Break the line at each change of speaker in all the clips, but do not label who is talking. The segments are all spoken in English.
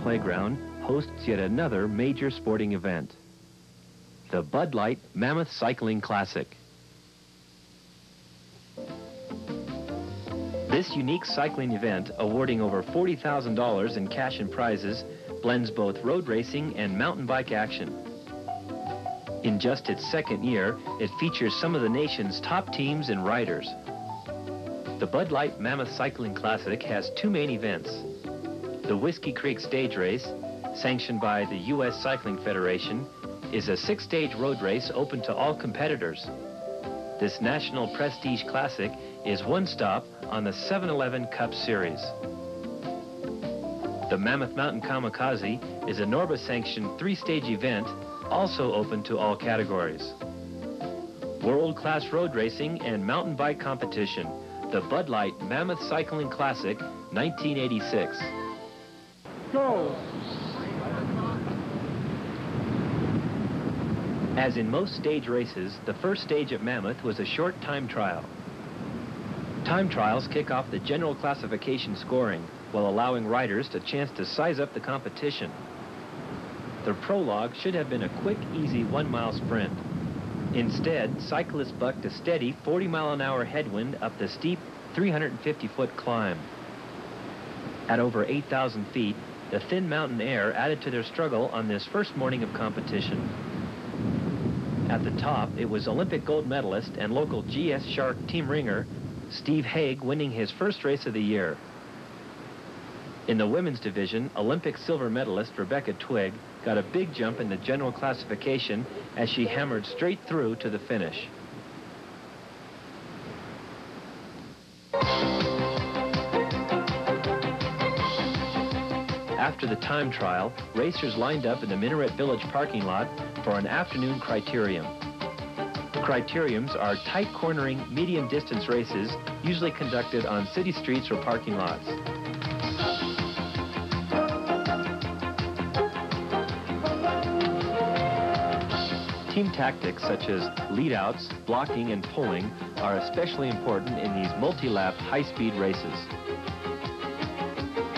Playground hosts yet another major sporting event, the Bud Light Mammoth Cycling Classic. This unique cycling event, awarding over $40,000 in cash and prizes, blends both road racing and mountain bike action. In just its second year, it features some of the nation's top teams and riders. The Bud Light Mammoth Cycling Classic has two main events. The Whiskey Creek Stage Race, sanctioned by the U.S. Cycling Federation, is a 6-stage road race open to all competitors. This national prestige classic is one stop on the 7-Eleven Cup Series. The Mammoth Mountain Kamikaze is a NORBA-sanctioned 3-stage event, also open to all categories. World-class road racing and mountain bike competition, the Bud Light Mammoth Cycling Classic, 1986.
Go!
As in most stage races, the first stage at Mammoth was a short time trial. Time trials kick off the general classification scoring while allowing riders a chance to size up the competition. The prologue should have been a quick, easy 1-mile sprint. Instead, cyclists bucked a steady 40-mile-an-hour headwind up the steep 350-foot climb. At over 8,000 feet, the thin mountain air added to their struggle on this first morning of competition. At the top, it was Olympic gold medalist and local GS Shark team ringer Steve Haig winning his first race of the year. In the women's division, Olympic silver medalist Rebecca Twigg got a big jump in the general classification as she hammered straight through to the finish. After the time trial, racers lined up in the Minaret Village parking lot for an afternoon criterium. Criteriums are tight cornering, medium distance races usually conducted on city streets or parking lots. Team tactics such as lead-outs, blocking, and pulling are especially important in these multi-lap high-speed races.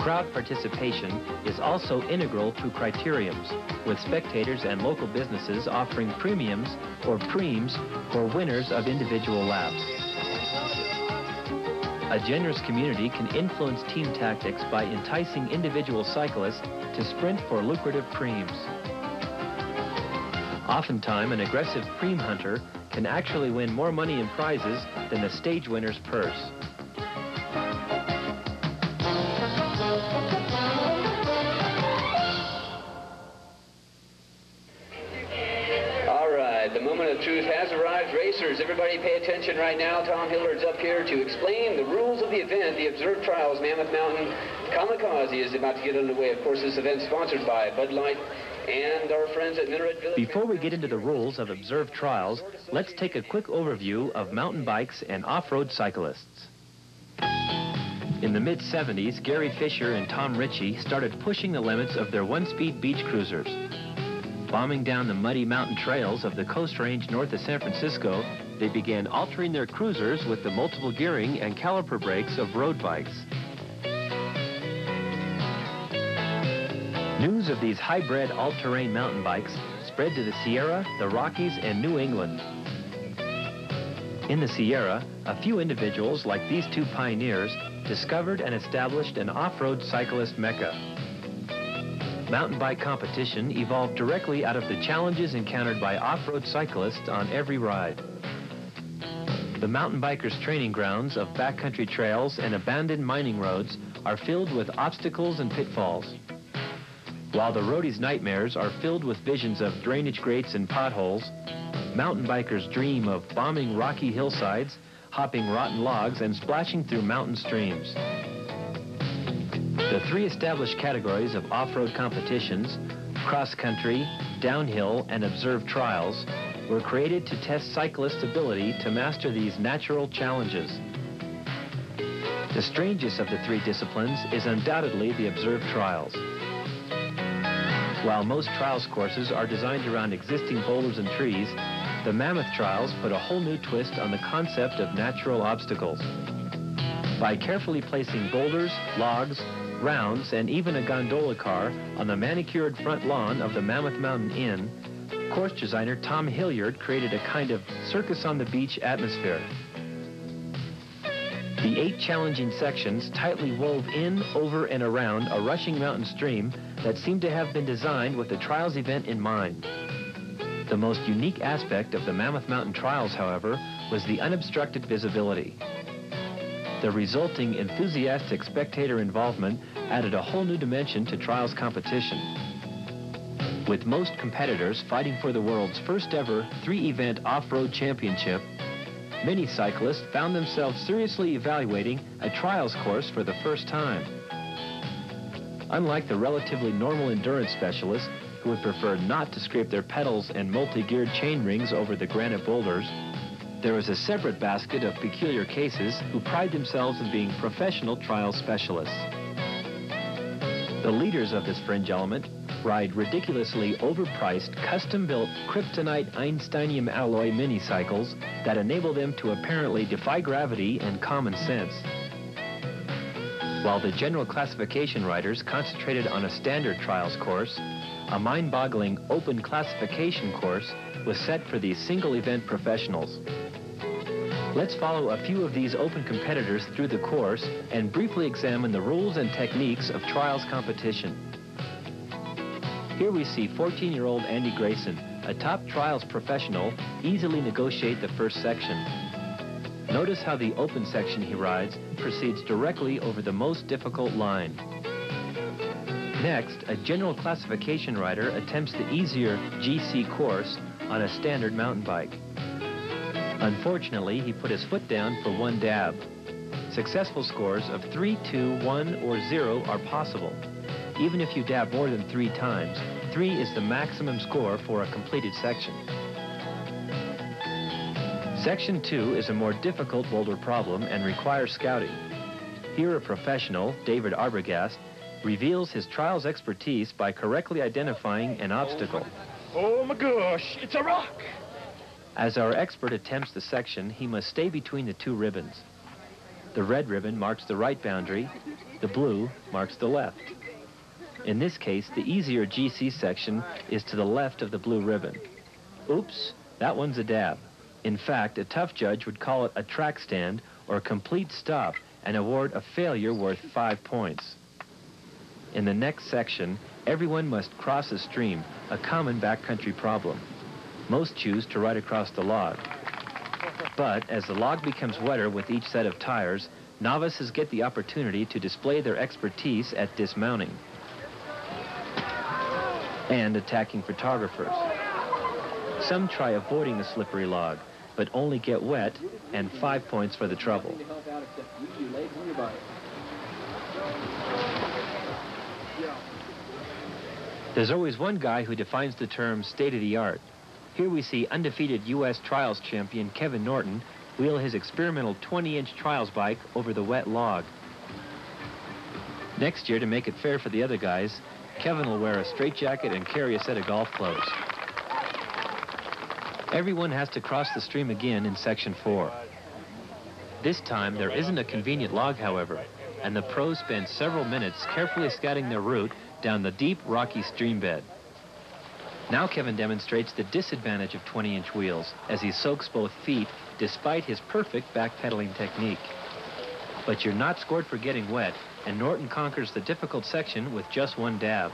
Crowd participation is also integral to criteriums, with spectators and local businesses offering premiums or preems for winners of individual laps. A generous community can influence team tactics by enticing individual cyclists to sprint for lucrative preems. Oftentimes, an aggressive preem hunter can actually win more money in prizes than the stage winner's purse.
All right, the moment of truth has arrived. Racers, everybody pay attention right now. Tom Hillard's up here to explain the rules of the event. The Observed Trials Mammoth Mountain Kamikaze is about to get underway. Of course, this event sponsored by Bud Light and our friends at Minaret Village.
Before we get into the rules of observed trials, let's take a quick overview of mountain bikes and off-road cyclists. In the mid-70s, Gary Fisher and Tom Ritchie started pushing the limits of their one-speed beach cruisers. Bombing down the muddy mountain trails of the Coast Range north of San Francisco, they began altering their cruisers with the multiple gearing and caliper brakes of road bikes. News of these hybrid all-terrain mountain bikes spread to the Sierra, the Rockies, and New England. In the Sierra, a few individuals like these two pioneers discovered and established an off-road cyclist mecca. Mountain bike competition evolved directly out of the challenges encountered by off-road cyclists on every ride. The mountain bikers' training grounds of backcountry trails and abandoned mining roads are filled with obstacles and pitfalls. While the roadies' nightmares are filled with visions of drainage grates and potholes, mountain bikers dream of bombing rocky hillsides, hopping rotten logs, and splashing through mountain streams. The three established categories of off-road competitions, cross-country, downhill, and observed trials, were created to test cyclists' ability to master these natural challenges. The strangest of the three disciplines is undoubtedly the observed trials. While most trials courses are designed around existing boulders and trees, the Mammoth trials put a whole new twist on the concept of natural obstacles. By carefully placing boulders, logs, rounds, and even a gondola car on the manicured front lawn of the Mammoth Mountain Inn, course designer Tom Hilliard created a kind of circus on the beach atmosphere. The 8 challenging sections tightly wove in, over, and around a rushing mountain stream that seemed to have been designed with the trials event in mind. The most unique aspect of the Mammoth Mountain Trials, however, was the unobstructed visibility. The resulting enthusiastic spectator involvement added a whole new dimension to trials competition. With most competitors fighting for the world's first ever 3-event off-road championship, many cyclists found themselves seriously evaluating a trials course for the first time. Unlike the relatively normal endurance specialists who would prefer not to scrape their pedals and multi-geared chain rings over the granite boulders, there was a separate basket of peculiar cases who pride themselves in being professional trial specialists. The leaders of this fringe element ride ridiculously overpriced, custom-built kryptonite Einsteinium alloy mini-cycles that enable them to apparently defy gravity and common sense. While the general classification riders concentrated on a standard trials course, a mind-boggling open classification course was set for these single-event professionals. Let's follow a few of these open competitors through the course and briefly examine the rules and techniques of trials competition. Here we see 14-year-old Andy Grayson, a top trials professional, easily negotiate the first section. Notice how the open section he rides proceeds directly over the most difficult line. Next, a general classification rider attempts the easier GC course on a standard mountain bike. Unfortunately, he put his foot down for one dab. Successful scores of 3, 2, 1, or 0 are possible. Even if you dab more than 3 times, 3 is the maximum score for a completed section. Section 2 is a more difficult boulder problem and requires scouting. Here a professional, David Arbogast, reveals his trials expertise by correctly identifying an obstacle.
Oh my gosh, it's a rock!
As our expert attempts the section, he must stay between the 2 ribbons. The red ribbon marks the right boundary, the blue marks the left. In this case, the easier GC section is to the left of the blue ribbon. Oops, that one's a dab. In fact, a tough judge would call it a track stand or a complete stop and award a failure worth 5 points. In the next section, everyone must cross a stream, a common backcountry problem. Most choose to ride across the log. But as the log becomes wetter with each set of tires, novices get the opportunity to display their expertise at dismounting and attacking photographers. Some try avoiding the slippery log, but only get wet and 5 points for the trouble. There's always one guy who defines the term state-of-the-art. Here we see undefeated U.S. trials champion Kevin Norton wheel his experimental 20-inch trials bike over the wet log. Next year, to make it fair for the other guys, Kevin will wear a straitjacket and carry a set of golf clubs. Everyone has to cross the stream again in Section 4. This time, there isn't a convenient log, however, and the pros spend several minutes carefully scouting their route down the deep, rocky stream bed. Now Kevin demonstrates the disadvantage of 20-inch wheels as he soaks both feet despite his perfect backpedaling technique. But you're not scored for getting wet, and Norton conquers the difficult section with just one dab.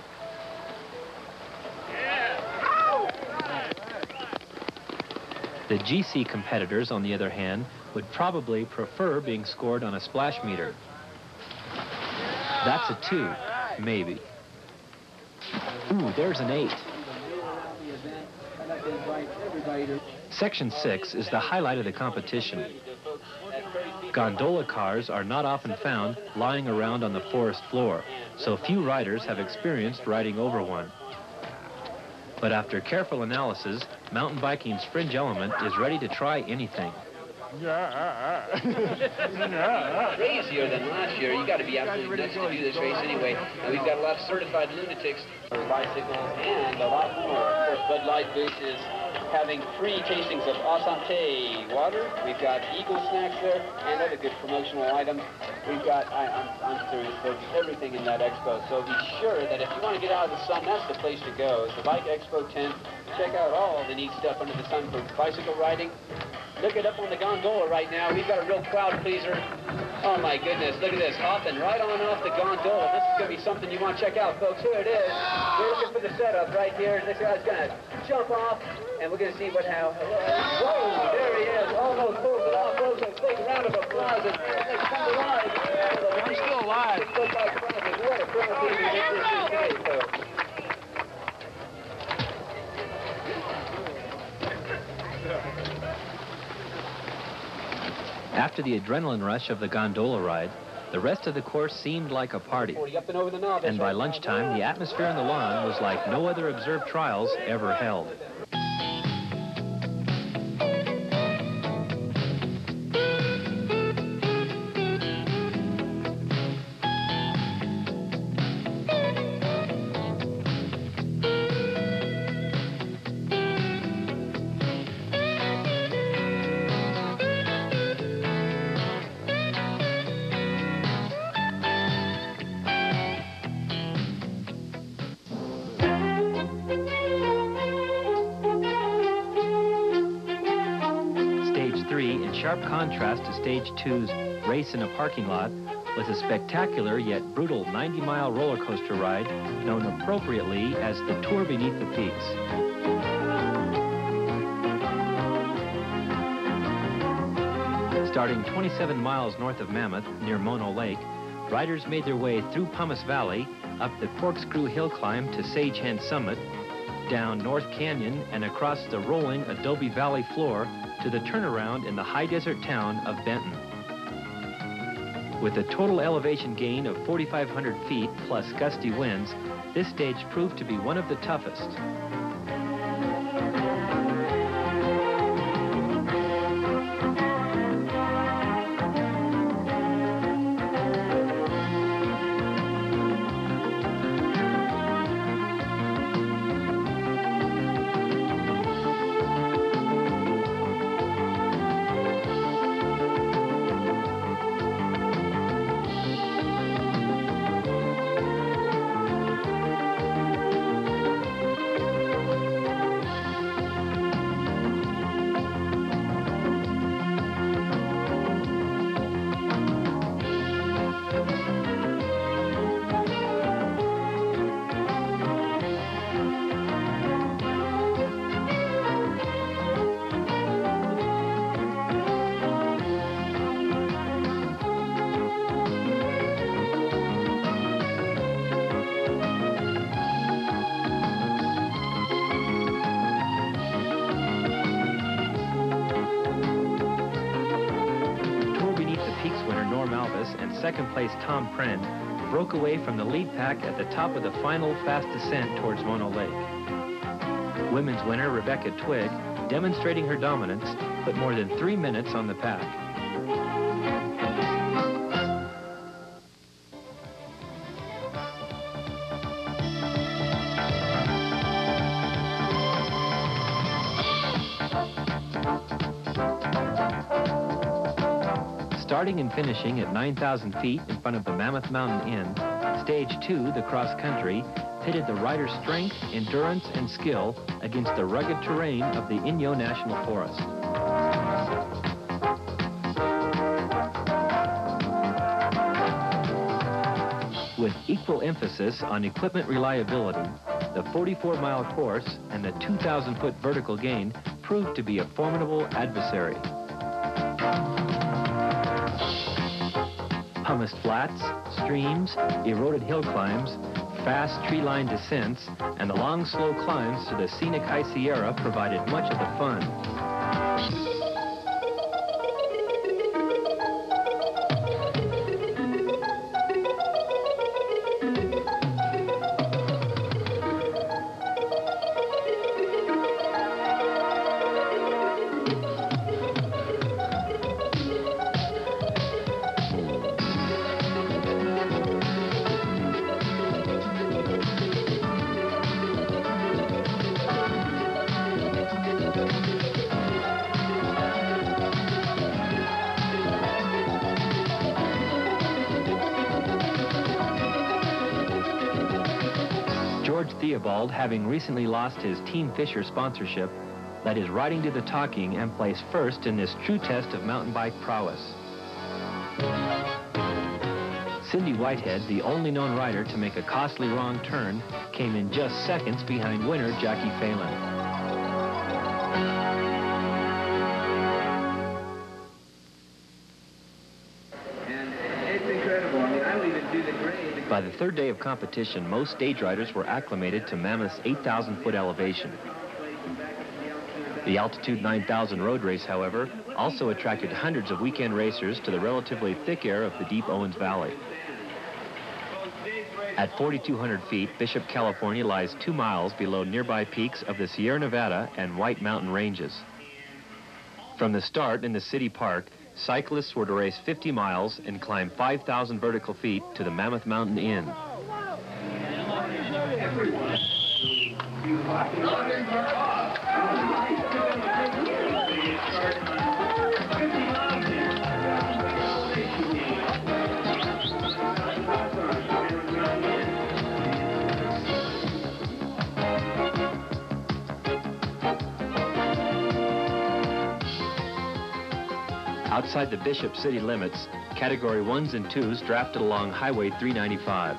The GC competitors, on the other hand, would probably prefer being scored on a splash meter. That's a 2, maybe. Ooh, there's an 8. Section 6 is the highlight of the competition. Gondola cars are not often found lying around on the forest floor, so few riders have experienced riding over one. But after careful analysis, mountain biking's fringe element is ready to try anything.
Crazier than last year. You got to be absolutely nuts to do this race anyway. And we've got a lot of certified lunatics, bicycles, and a lot more. Of course, Bud Light Booth is having free tastings of Asante water. We've got Eagle snacks there and other good promotional items. We've got, I'm serious, folks, everything in that expo. So be sure that if you want to get out of the sun, that's the place to go. It's the Bike Expo tent. Check out all the neat stuff under the sun for bicycle riding. Look it up on the gondola right now. We've got a real crowd pleaser. Oh my goodness, look at this, hopping right on off the gondola. This is going to be something you want to check out, folks. Here it is. We're looking for the setup right here. This guy's going to jump off, and we're going to see what how. Whoa, there he is. Almost pulls it off. Folks, a big round of applause. Let's come to life.
I'm still alive.
What a crowd pleaser this is today, folks.
After the adrenaline rush of the gondola ride, the rest of the course seemed like a party. And by lunchtime, the atmosphere on the lawn was like no other observed trials ever held. In sharp contrast to Stage 2's Race in a Parking Lot, was a spectacular yet brutal 90-mile roller coaster ride known appropriately as the Tour Beneath the Peaks. Starting 27 miles north of Mammoth, near Mono Lake, riders made their way through Pumice Valley, up the Corkscrew Hill climb to Sage Hen Summit, down North Canyon and across the rolling Adobe Valley floor to the turnaround in the high desert town of Benton. With a total elevation gain of 4,500 feet plus gusty winds, this stage proved to be one of the toughest. And second place Tom Pren broke away from the lead pack at the top of the final fast descent towards Mono Lake. Women's winner Rebecca Twigg, demonstrating her dominance, put more than 3 minutes on the pack. Starting and finishing at 9,000 feet in front of the Mammoth Mountain Inn, Stage 2, the cross-country, pitted the rider's strength, endurance, and skill against the rugged terrain of the Inyo National Forest. With equal emphasis on equipment reliability, the 44-mile course and the 2,000-foot vertical gain proved to be a formidable adversary. Pumice flats, streams, eroded hill climbs, fast tree-lined descents, and the long, slow climbs to the scenic High Sierra provided much of the fun. Theobald, having recently lost his Team Fisher sponsorship, let his riding do the talking and placed first in this true test of mountain bike prowess. Cindy Whitehead, the only known rider to make a costly wrong turn, came in just seconds behind winner Jackie Phelan. By the third day of competition, most stage riders were acclimated to Mammoth's 8,000-foot elevation. The Altitude 9000 road race, however, also attracted hundreds of weekend racers to the relatively thick air of the deep Owens Valley. At 4,200 feet, Bishop, California lies 2 miles below nearby peaks of the Sierra Nevada and White Mountain ranges. From the start in the city park, cyclists were to race 50 miles and climb 5,000 vertical feet to the Mammoth Mountain Inn. Outside the Bishop city limits, Category 1s and 2s drafted along Highway 395.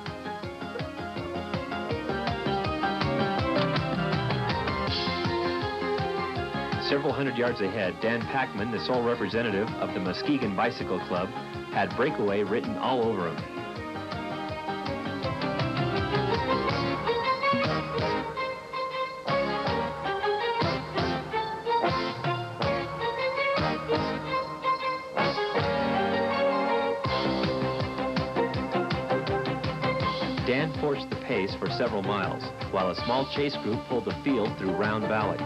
Several hundred yards ahead, Dan Packman, the sole representative of the Muskegon Bicycle Club, had breakaway written all over him. Dan forced the pace for several miles, while a small chase group pulled the field through Round Valley.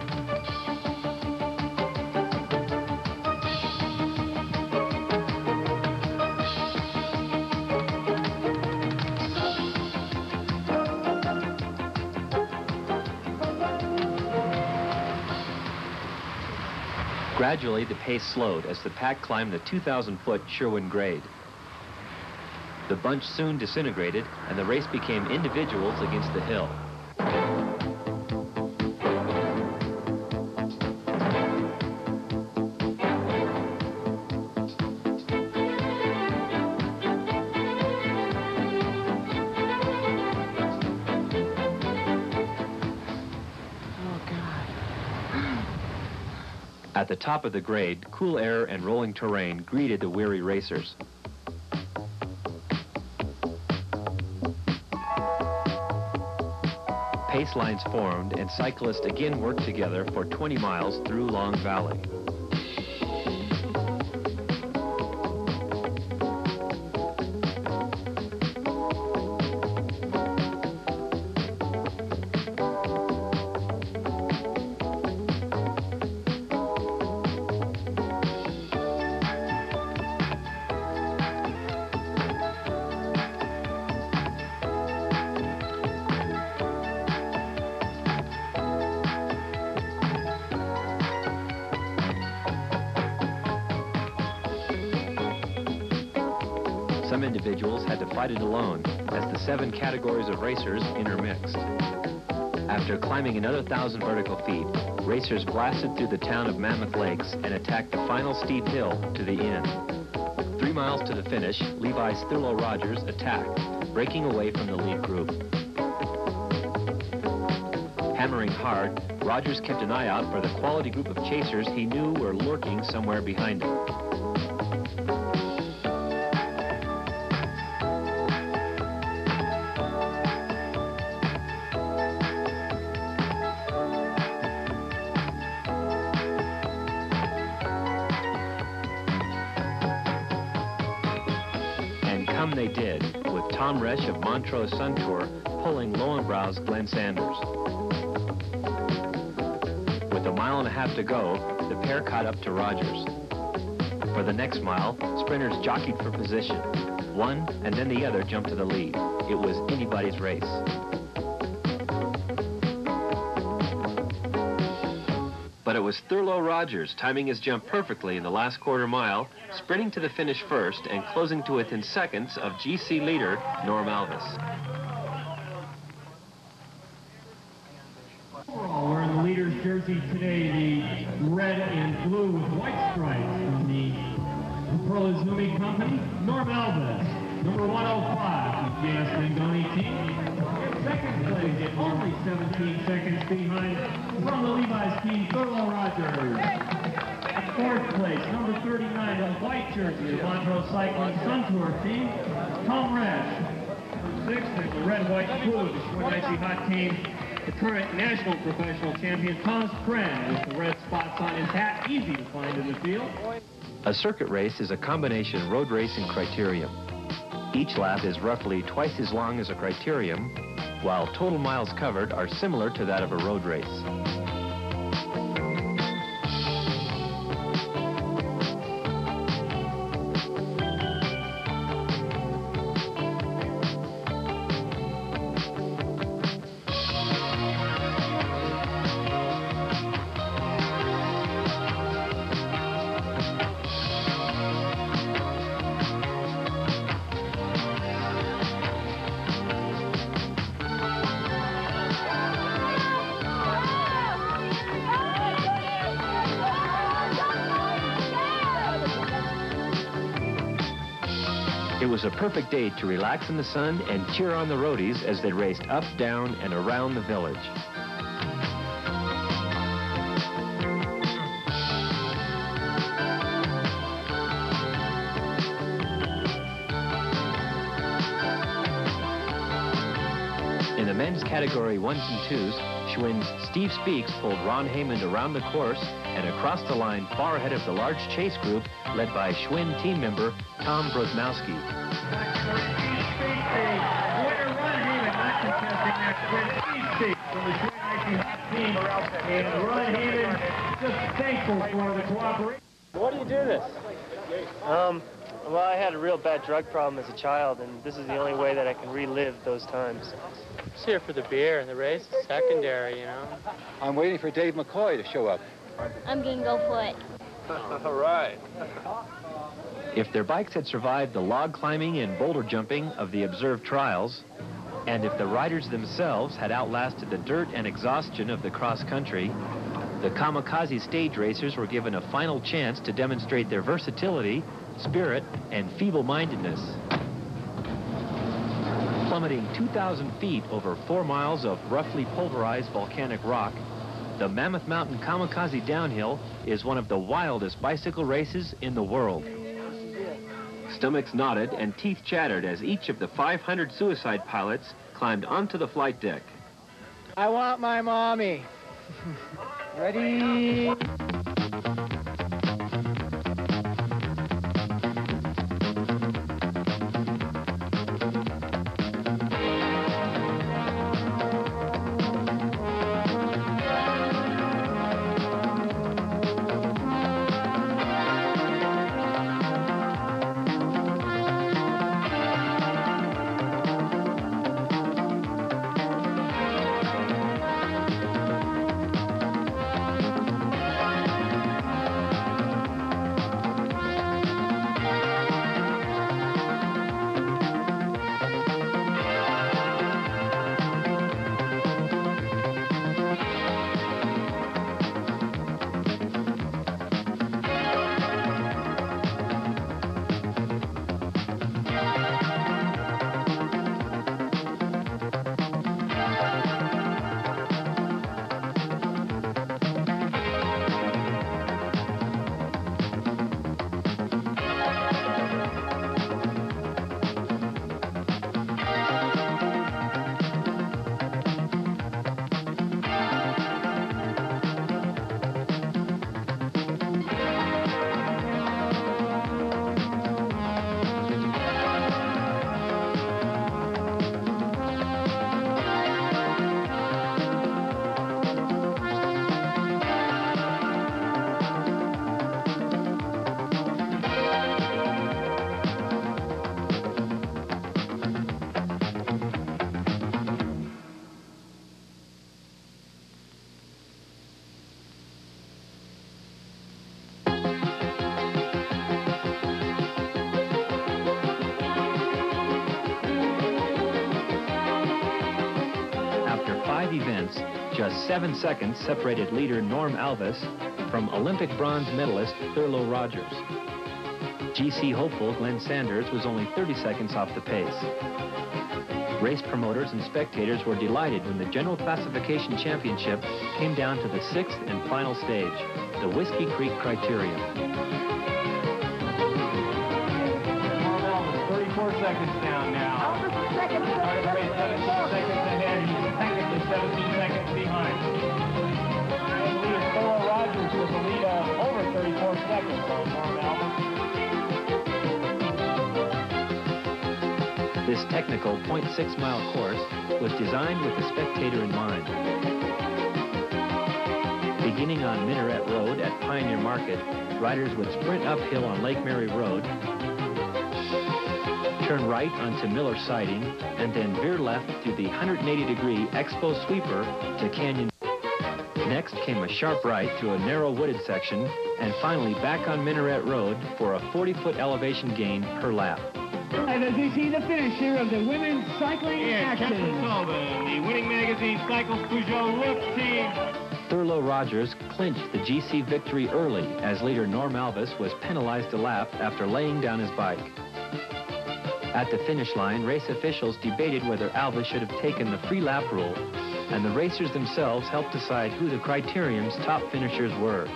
Gradually, the pace slowed as the pack climbed the 2,000-foot Sherwin grade. The bunch soon disintegrated, and the race became individuals against the hill. At the top of the grade, cool air and rolling terrain greeted the weary racers. Pace lines formed, and cyclists again worked together for 20 miles through Long Valley. Some individuals had to fight it alone as the 7 categories of racers intermixed. After climbing another 1,000 vertical feet, racers blasted through the town of Mammoth Lakes and attacked the final steep hill to the inn. 3 miles to the finish, Levi's Thurlow Rogers attacked, breaking away from the lead group. Hammering hard, Rogers kept an eye out for the quality group of chasers he knew were lurking somewhere behind him. Come they did, with Tom Resch of Montrose Sun Tour pulling Lowenbrau's Glenn Sanders. With 1.5 miles to go, the pair caught up to Rogers. For the next mile, sprinters jockeyed for position. One and then the other jumped to the lead. It was anybody's race. But it was Thurlow Rogers timing his jump perfectly in the last quarter mile, sprinting to the finish first and closing to within seconds of GC leader Norm Alvis.
jersey today, the red and blue with white stripes from the Perlizumi Company, Norm Alves, number 105, the J.S. Mangoni team. In second place, at only 17 seconds behind, from the Levi's team, Thurlow Rogers. At fourth place, number 39, the white jersey, the Montrose Cycling Sun Tour team, Tom Resch. Sixth, the red, white, and blue, the Schwinn Icy Hot team, the current national professional champion, Thomas Kren, with the red spots on his hat, easy to find in the field.
A circuit race is a combination road race and criterium. Each lap is roughly twice as long as a criterium, while total miles covered are similar to that of a road race. It was a perfect day to relax in the sun and cheer on the roadies as they raced up, down, and around the village. In the men's category 1s and 2s, Schwinn's Steve Speaks pulled Ron Haymond around the course and across the line far ahead of the large chase group led by Schwinn team member Tom Brozmowski.
From the Schwinn Icy Hot team, and Ron Haymond just thankful for the cooperation.
Why do you do this? Well, I had a real bad drug problem as a child, and this is the only way that I can relive those times.
Just here for the beer, and the race is secondary, you know.
I'm waiting for Dave McCoy to show up.
I'm gonna go for it.
All right.
If their bikes had survived the log climbing and boulder jumping of the observed trials, and if the riders themselves had outlasted the dirt and exhaustion of the cross-country, the kamikaze stage racers were given a final chance to demonstrate their versatility, spirit, and feeble-mindedness. Plummeting 2,000 feet over 4 miles of roughly pulverized volcanic rock, the Mammoth Mountain Kamikaze Downhill is one of the wildest bicycle races in the world. Stomachs nodded and teeth chattered as each of the 500 suicide pilots climbed onto the flight deck.
I want my mommy. Ready?
Just 7 seconds separated leader Norm Alves from Olympic bronze medalist Thurlow Rogers. GC hopeful Glenn Sanders was only 30 seconds off the pace. Race promoters and spectators were delighted when the General Classification Championship came down to the 6th and final stage, the Whiskey Creek Criterium.
34 seconds down now. Started the race 17 seconds ahead. He's technically 17 seconds behind. And lead Thurlow Rogers with a lead of over 34 seconds on Norm Alves.
This technical 0.6-mile course was designed with the spectator in mind. Beginning on Minaret Road at Pioneer Market, riders would sprint uphill on Lake Mary Road, turn right onto Miller Siding, and then veer left through the 180-degree Expo Sweeper to Canyon. Next came a sharp right through a narrow wooded section, and finally back on Minaret Road for a 40-foot elevation gain per lap.
And as you see the finish here of the women's cycling action.
Sullivan, the Winning Magazine Cycles Peugeot Look team.
Thurlow Rogers clinched the GC victory early as leader Norm Alves was penalized a lap after laying down his bike. At the finish line, race officials debated whether Alves should have taken the free lap rule, and the racers themselves helped decide who the criterium's top finishers were.
2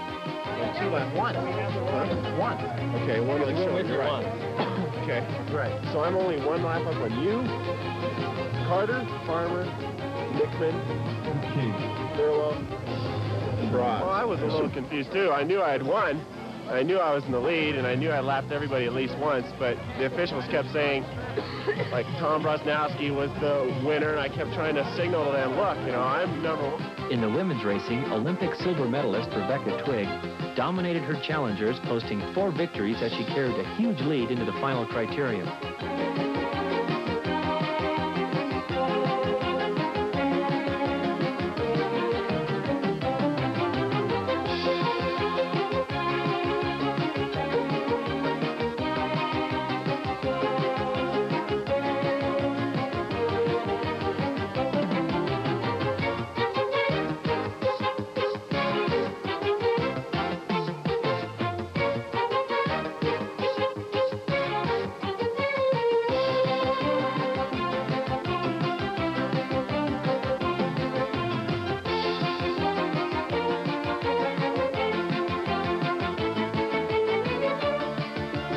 and 1. One. Okay, one of the wins are right. Okay, right. So I'm only 1 lap up on you, Carter, Farmer, Nickman, Thurlow, and Broad. Well, I was a little confused too. I knew I had won. I knew I was in the lead, and I knew I lapped everybody at least once, but the officials kept saying, like, Tom Brosnowski was the winner, and I kept trying to signal to them, look, you know, I'm number 1.
In the women's racing, Olympic silver medalist Rebecca Twigg dominated her challengers, posting 4 victories as she carried a huge lead into the final criterium.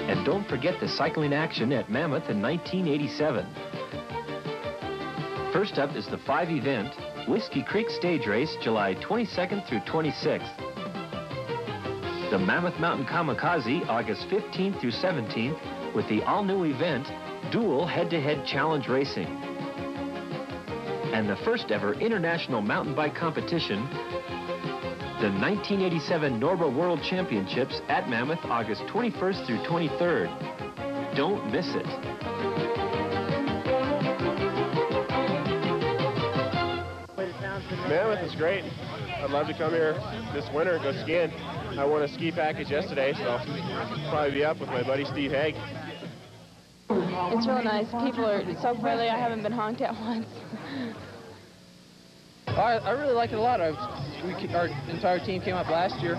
And don't forget the cycling action at Mammoth in 1987. First up is the 5-event Whiskey Creek Stage Race, July 22nd through 26th. The Mammoth Mountain Kamikaze, August 15th through 17th, with the all-new event, Dual Head-to-Head Challenge Racing. And the first ever international mountain bike competition, the 1987 Norba World Championships at Mammoth, August 21st through 23rd. Don't miss it.
Mammoth is great. I'd love to come here this winter and go skiing. I won a ski package yesterday, so I'll probably be up with my buddy Steve Haig.
It's real nice. People are so friendly. I haven't been honked at once.
I really like it a lot. Our entire team came up last year.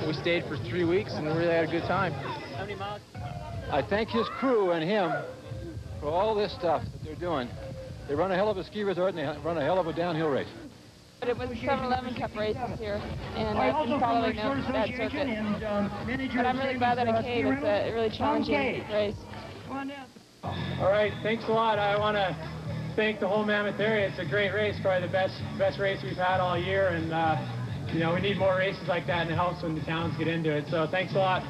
We stayed for 3 weeks and really had a good time.
I thank his crew and him for all this stuff that they're doing. They run a hell of a ski resort and they run a hell of a downhill race.
But it was 7-Eleven Cup races here, and I've been following that circuit. But I'm really glad that I came. It's a really challenging race.
All right, thanks a lot. I want to thank the whole Mammoth area. It's a great race, probably the best race we've had all year, and you know, we need more races like that, and it helps when the towns get into it. So thanks a lot.